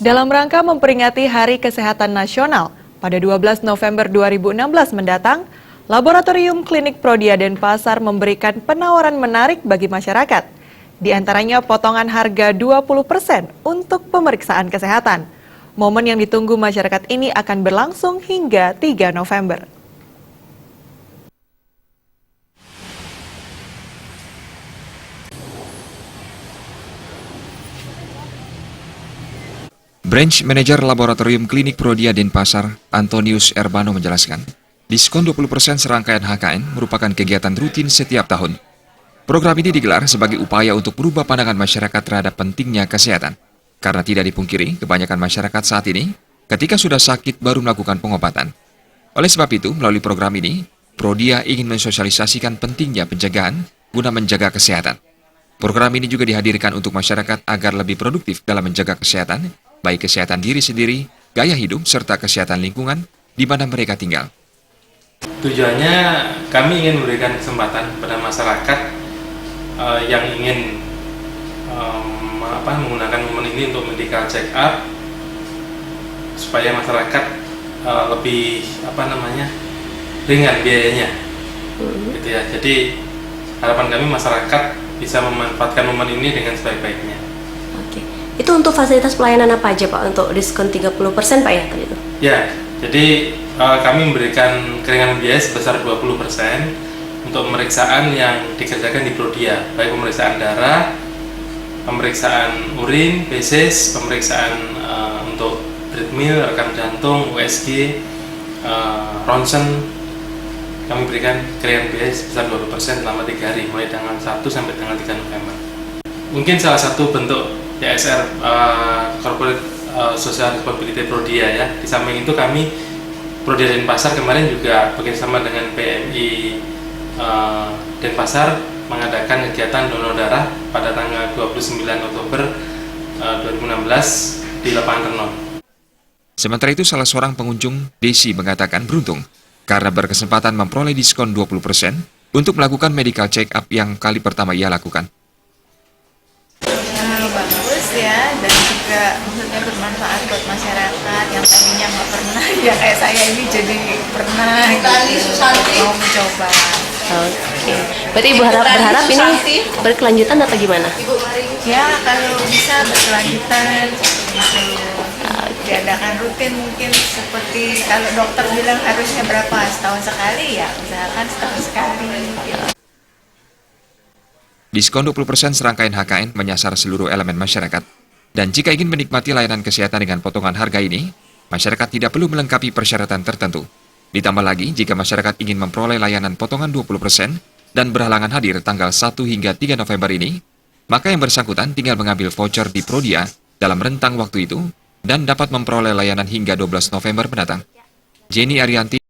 Dalam rangka memperingati Hari Kesehatan Nasional, pada 12 November 2016 mendatang, Laboratorium Klinik Prodia Denpasar memberikan penawaran menarik bagi masyarakat. Di antaranya potongan harga 20% untuk pemeriksaan kesehatan. Momen yang ditunggu masyarakat ini akan berlangsung hingga 3 November. Branch Manager Laboratorium Klinik Prodia Denpasar, Antonius Erbano menjelaskan, diskon 20% serangkaian HKN merupakan kegiatan rutin setiap tahun. Program ini digelar sebagai upaya untuk merubah pandangan masyarakat terhadap pentingnya kesehatan. Karena tidak dipungkiri, kebanyakan masyarakat saat ini, ketika sudah sakit baru melakukan pengobatan. Oleh sebab itu, melalui program ini, Prodia ingin mensosialisasikan pentingnya pencegahan guna menjaga kesehatan. Program ini juga dihadirkan untuk masyarakat agar lebih produktif dalam menjaga kesehatan, baik kesehatan diri sendiri, gaya hidup, serta kesehatan lingkungan di mana mereka tinggal. Tujuannya kami ingin memberikan kesempatan pada masyarakat yang ingin menggunakan momen ini untuk medical check up supaya masyarakat lebih ringan biayanya, gitu ya. Jadi harapan kami masyarakat bisa memanfaatkan momen ini dengan sebaik-baiknya. Oke. Itu untuk fasilitas pelayanan apa aja Pak? Untuk diskon 30% Pak ya tadi itu? Ya, jadi kami memberikan keringanan biaya sebesar 20% untuk pemeriksaan yang dikerjakan di Prodia, baik pemeriksaan darah, pemeriksaan urin, feses, pemeriksaan untuk treadmill, rekam jantung, USG, ronsen. Kami berikan keringanan biaya sebesar 20% selama 3 hari, mulai tanggal 1 sampai tanggal 3 November. Mungkin salah satu bentuk CSR Corporate Social Responsibility Prodia ya. Di samping itu kami Prodia Denpasar kemarin juga bekerjasama dengan PMI Denpasar mengadakan kegiatan donor darah pada tanggal 29 Oktober 2016 di lapangan Renon. Sementara itu, salah seorang pengunjung, Desi, mengatakan beruntung karena berkesempatan memperoleh diskon 20% untuk melakukan medical check-up yang kali pertama ia lakukan. Bagus ya, dan juga maksudnya bermanfaat buat masyarakat yang tadinya nggak pernah, ya kayak saya ini jadi pernah mau mencoba. Oke. Berarti Ibu berharap ini berkelanjutan atau gimana? Ya kalau bisa berkelanjutan diadakan rutin, mungkin seperti kalau dokter bilang harusnya berapa, setahun sekali ya, usahakan setahun sekali gitu. Diskon 20% serangkaian HKN menyasar seluruh elemen masyarakat. Dan jika ingin menikmati layanan kesehatan dengan potongan harga ini, masyarakat tidak perlu melengkapi persyaratan tertentu. Ditambah lagi, jika masyarakat ingin memperoleh layanan potongan 20% dan berhalangan hadir tanggal 1 hingga 3 November ini, maka yang bersangkutan tinggal mengambil voucher di Prodia dalam rentang waktu itu dan dapat memperoleh layanan hingga 12 November mendatang. Jenny Arianti